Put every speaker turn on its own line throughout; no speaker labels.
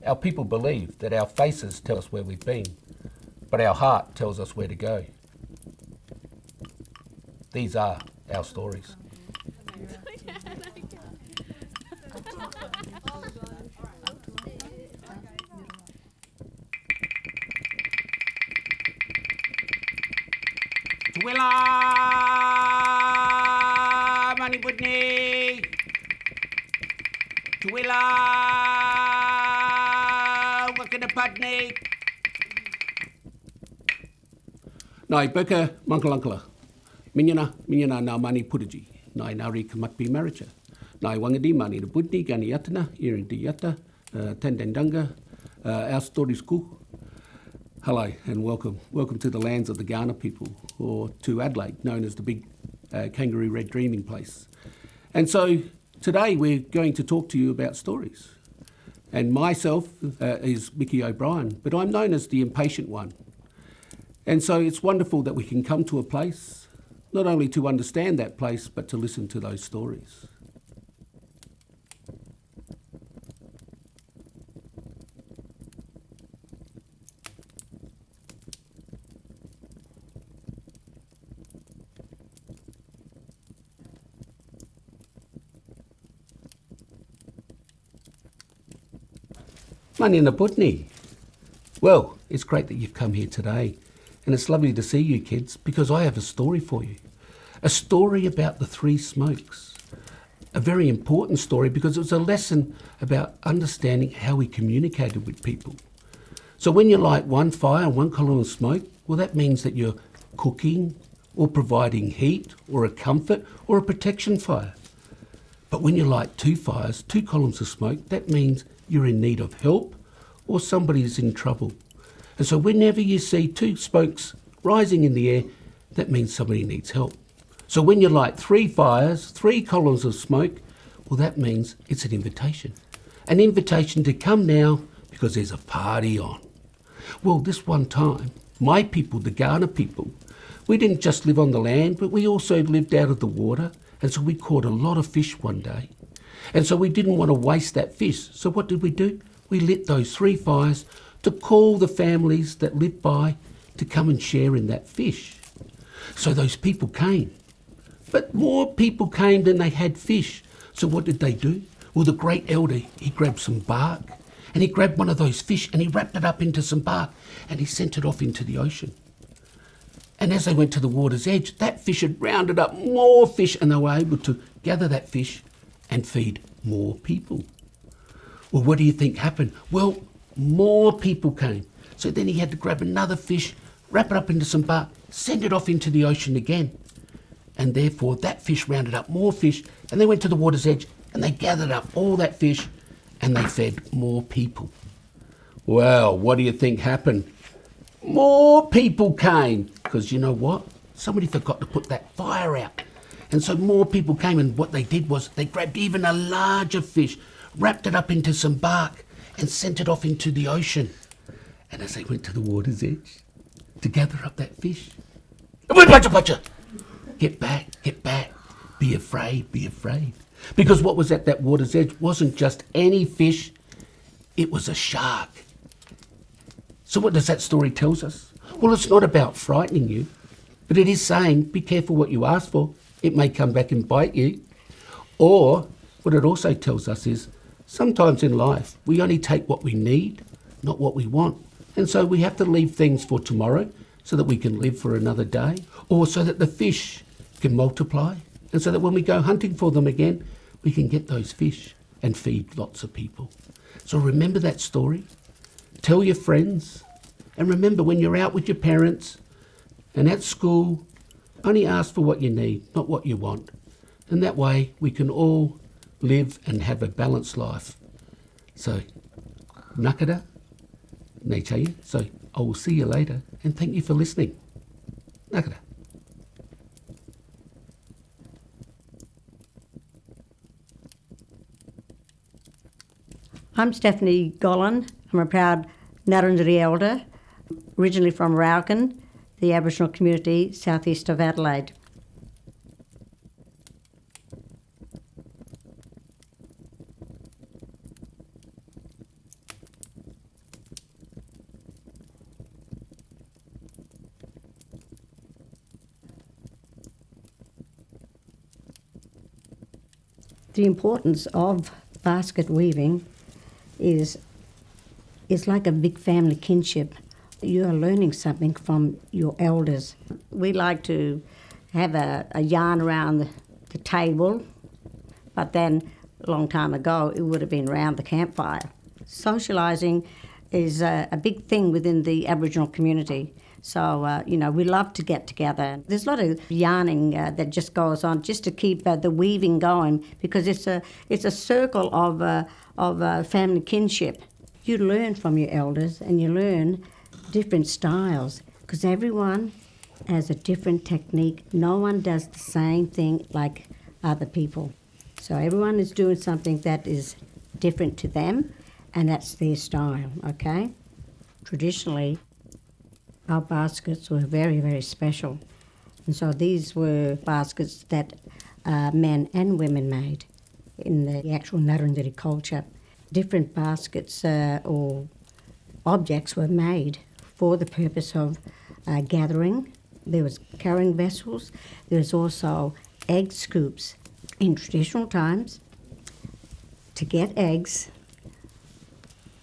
Our people believe that our faces tell us where we've been, but our heart tells us where to go. These are our stories.
Twila Mani Budni Twila Wakadapadni Nai Beka Mankalunkala Minyana na Mani Pudiji Nai Nari Kamatpi Maricha Nai Wangadi Mani the Budni Gani Yatana Irin Yata Tendendanga Our Stories Ku. Hello and welcome. Welcome to the lands of the Ghana people, or to Adelaide, known as the big kangaroo red dreaming place. And so today we're going to talk to you about stories. And myself is Mickey O'Brien, but I'm known as the impatient one. And so it's wonderful that we can come to a place, not only to understand that place, but to listen to those stories. Mani and Putney. Well, it's great that you've come here today, and it's lovely to see you kids, because I have a story for you. A story about the three smokes. A very important story because it was a lesson about understanding how we communicated with people. So when you light one fire and one column of smoke, well, that means that you're cooking or providing heat or a comfort or a protection fire. But when you light two fires, two columns of smoke, that means you're in need of help or somebody's in trouble. And so whenever you see two smokes rising in the air, that means somebody needs help. So when you light three fires, three columns of smoke, well, that means it's an invitation. An invitation to come now because there's a party on. Well, this one time, my people, the Ghana people, we didn't just live on the land, but we also lived out of the water. And so we caught a lot of fish one day. And so we didn't want to waste that fish. So what did we do? We lit those three fires to call the families that lived by to come and share in that fish. So those people came. But more people came than they had fish. So what did they do? Well, the great elder, he grabbed some bark and he grabbed one of those fish and he wrapped it up into some bark and he sent it off into the ocean. And as they went to the water's edge, that fish had rounded up more fish and they were able to gather that fish and feed more people. Well, what do you think happened? Well, more people came. So then he had to grab another fish, wrap it up into some bark, send it off into the ocean again. And therefore that fish rounded up more fish and they went to the water's edge and they gathered up all that fish and they fed more people. Well, what do you think happened? More people came, because you know what? Somebody forgot to put that fire out. And so more people came, and what they did was they grabbed even a larger fish, wrapped it up into some bark, and sent it off into the ocean. And as they went to the water's edge to gather up that fish, get back, be afraid. Because what was at that water's edge wasn't just any fish, it was a shark. So what does that story tell us? Well, it's not about frightening you, but it is saying, be careful what you ask for. It may come back and bite you. Or what it also tells us is, sometimes in life, we only take what we need, not what we want. And so we have to leave things for tomorrow so that we can live for another day, or so that the fish can multiply, and so that when we go hunting for them again, we can get those fish and feed lots of people. So remember that story. Tell your friends, and remember when you're out with your parents and at school, only ask for what you need, not what you want. And that way we can all live and have a balanced life. So, nakada, nechaya. So I will see you later, and thank you for listening. Nakada.
I'm Stephanie Gollan. I'm a proud Narranderi elder, originally from Rauken, the Aboriginal community southeast of Adelaide. The importance of basket weaving is like a big family kinship. You are learning something from your elders. We like to have a yarn around the table, but then a long time ago it would have been around the campfire. Socialising is a big thing within the Aboriginal community. So, we love to get together. There's a lot of yarning that just goes on just to keep the weaving going, because it's a circle of family kinship. You learn from your elders and you learn different styles, because everyone has a different technique. No one does the same thing like other people. So everyone is doing something that is different to them, and that's their style, okay? Traditionally, our baskets were very, very special. And so these were baskets that men and women made in the actual Ngarrindjeri culture. Different baskets or objects were made for the purpose of gathering. There was carrying vessels. There was also egg scoops. In traditional times, to get eggs,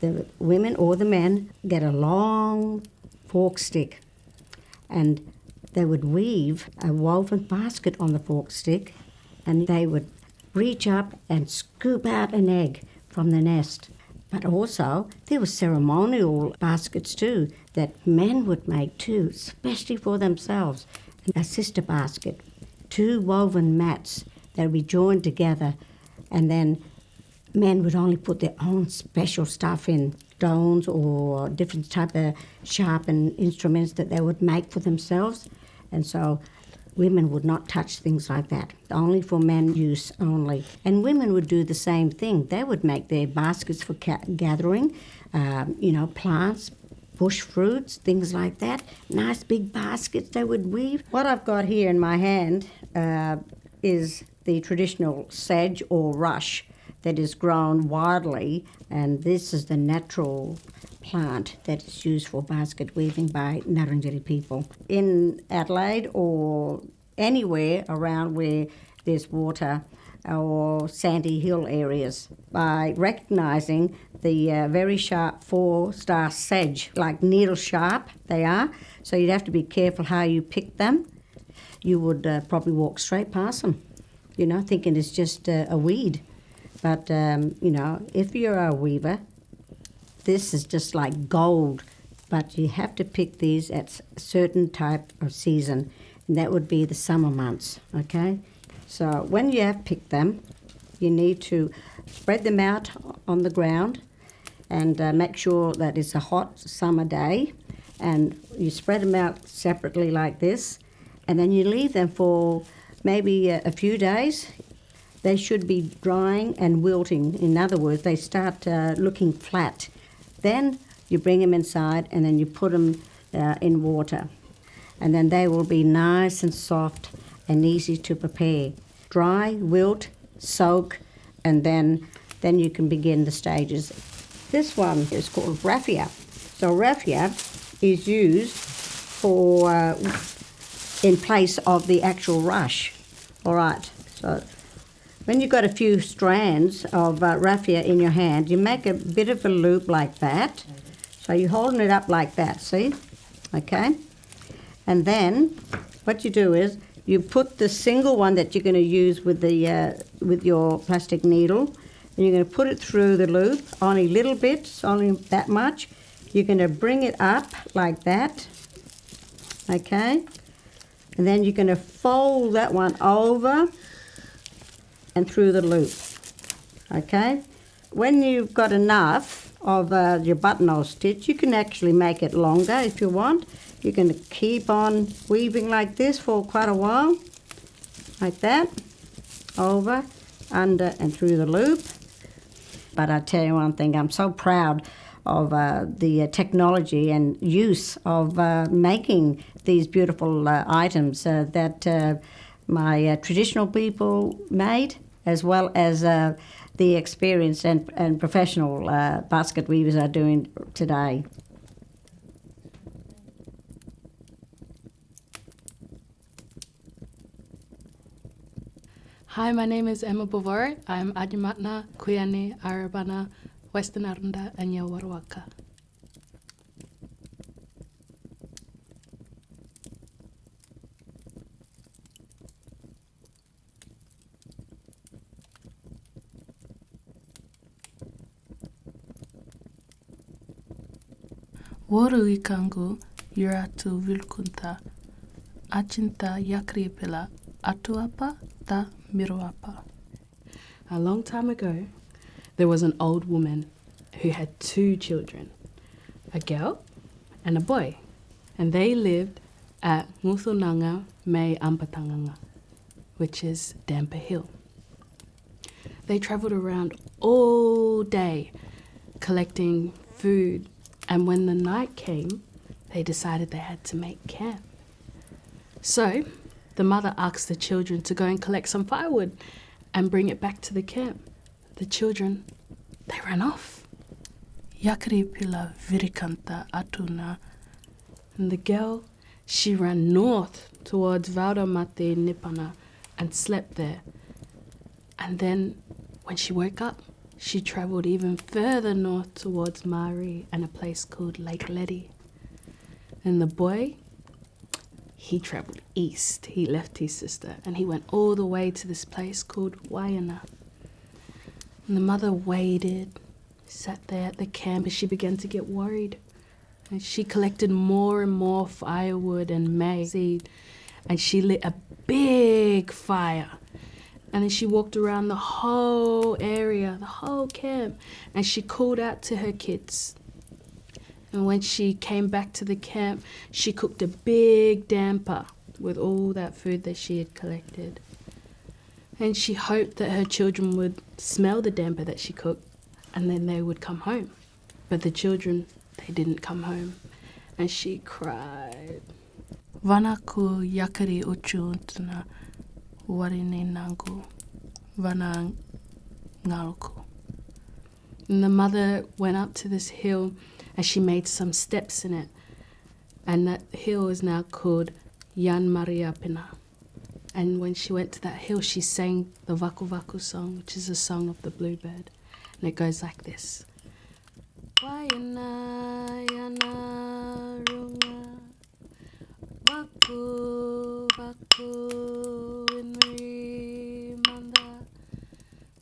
the women or the men get a long fork stick, and they would weave a woven basket on the fork stick, and they would reach up and scoop out an egg from the nest. But also there were ceremonial baskets too that men would make too, especially for themselves. A sister basket, 2 woven mats that would be joined together, and then men would only put their own special stuff in, stones or different type of sharpened instruments that they would make for themselves. And so women would not touch things like that, only for men use only. And women would do the same thing. They would make their baskets for gathering, plants, bush fruits, things like that. Nice big baskets they would weave. What I've got here in my hand is the traditional sedge or rush that is grown widely, and this is the natural plant that is used for basket weaving by Ngarrindjeri people. In Adelaide or anywhere around where there's water or sandy hill areas, by recognising the very sharp 4-star sedge, like needle sharp they are, so you'd have to be careful how you pick them. You would probably walk straight past them, thinking it's just a weed. But, if you're a weaver, this is just like gold. But you have to pick these at a certain type of season, and that would be the summer months, okay? So when you have picked them, you need to spread them out on the ground and make sure that it's a hot summer day, and you spread them out separately like this, and then you leave them for maybe a few days. They should be drying and wilting. In other words, they start looking flat. Then you bring them inside and then you put them in water. And then they will be nice and soft and easy to prepare. Dry, wilt, soak, and then you can begin the stages. This one is called raffia. So raffia is used for in place of the actual rush. All right, so when you've got a few strands of raffia in your hand, you make a bit of a loop like that. So you're holding it up like that, see? Okay? And then what you do is you put the single one that you're going to use with your plastic needle, and you're going to put it through the loop, only little bits, only that much. You're going to bring it up like that, okay? And then you're going to fold that one over and through the loop, okay? When you've got enough of your buttonhole stitch, you can actually make it longer if you want. You're going to keep on weaving like this for quite a while, like that, over, under and through the loop. But I tell you one thing, I'm so proud of the technology and use of making these beautiful items that my traditional people made, as well as the experienced and professional basket weavers are doing today.
Hi, my name is Emma Bovoro. I'm Adjumatna, Kuyane, Arabana, Western Arunda, and Yawarawaka. Woru ikangu yuratu vilkunta achinta yakripila atuapa ta miruapa. A long time ago, there was an old woman who had 2 children, a girl and a boy, and they lived at Muthunanga Me Ampatanganga, which is Damper Hill. They travelled around all day collecting food, and when the night came, they decided they had to make camp. So the mother asked the children to go and collect some firewood and bring it back to the camp. The children, they ran off. Yakri pila virikanta atuna. And the girl, she ran north towards Vaudamate Nipana and slept there. And then when she woke up, she travelled even further north towards Mari and a place called Lake Letty. And the boy, he travelled east. He left his sister and he went all the way to this place called Waiana. And the mother waited, sat there at the camp, and she began to get worried. And she collected more and more firewood and maize seed, and she lit a big fire. And then she walked around the whole area, the whole camp, and she called out to her kids. And when she came back to the camp, she cooked a big damper with all that food that she had collected. And she hoped that her children would smell the damper that she cooked, and then they would come home. But the children, they didn't come home. And she cried. Vanaku yakari uchuntuna. Warine nangu, vana ngaruku. And the mother went up to this hill and she made some steps in it. And that hill is now called Yan Maria Pina. And when she went to that hill, she sang the Vaku Vaku song, which is a song of the bluebird. And it goes like this. Wayana yana runga, Vaku Vaku inri manda.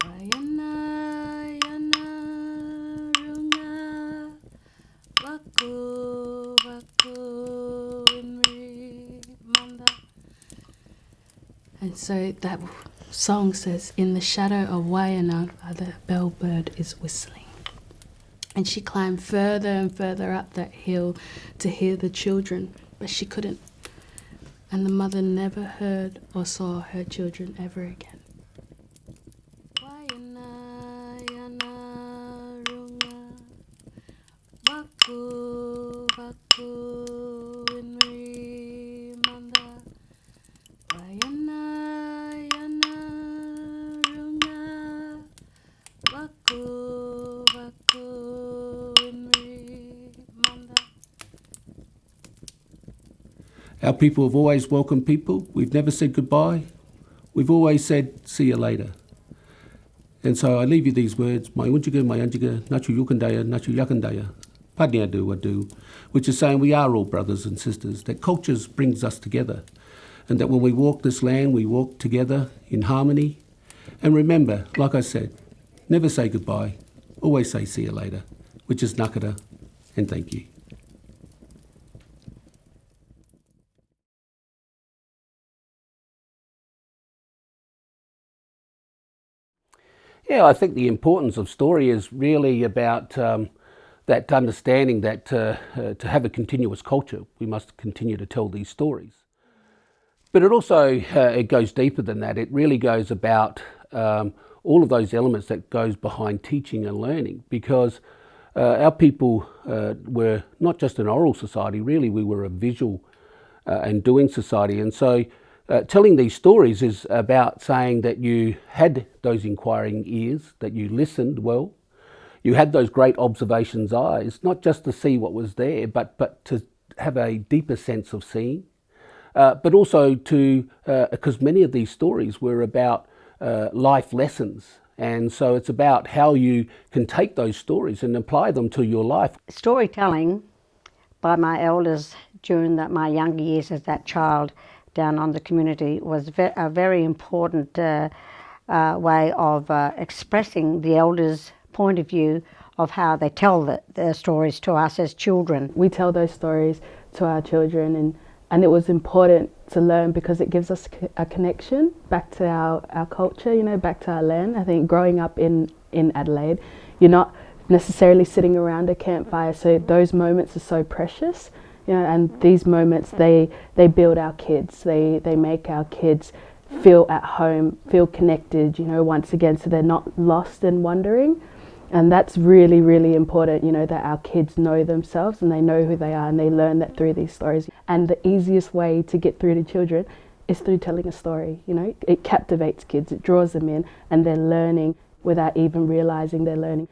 Wayana yana runga, Vaku Vaku inri manda. And so that song says, in the shadow of Waiana, the bellbird is whistling. And she climbed further and further up that hill to hear the children, but she couldn't. And the mother never heard or saw her children ever again. Waiana yana runga, Vaku Vaku inri manda. Wayana yana runga, Vaku Vaku inri manda.
Our people have always welcomed people. We've never said goodbye. We've always said, see you later. And so I leave you these words, my unjiga, nachu yukandaya, nachu yakandaya, padnia do, which is saying we are all brothers and sisters, that culture brings us together. And that when we walk this land, we walk together in harmony. And remember, like I said, never say goodbye, always say see you later, which is nakara, and thank you. Yeah, I think the importance of story is really about that understanding that to have a continuous culture, we must continue to tell these stories. But it also, it goes deeper than that. It really goes about all of those elements that goes behind teaching and learning, because our people were not just an oral society, really we were a visual and doing society. And so telling these stories is about saying that you had those inquiring ears, that you listened well, you had those great observations eyes, not just to see what was there, but to have a deeper sense of seeing. But also to, because many of these stories were about life lessons. And so it's about how you can take those stories and apply them to your life.
Storytelling by my elders during my younger years as that child down on the community was a very important way of expressing the elders' point of view of how they tell the stories to us as children.
We tell those stories to our children, and it was important to learn because it gives us a connection back to our culture, you know, back to our land. I think growing up in Adelaide, you're not necessarily sitting around a campfire, so those moments are so precious, you know, and these moments, they build our kids, they make our kids feel at home, feel connected, you know, once again, so they're not lost and wandering. And that's really, really important, you know, that our kids know themselves and they know who they are, and they learn that through these stories. And the easiest way to get through to children is through telling a story, you know. It captivates kids, it draws them in, and they're learning without even realizing they're learning.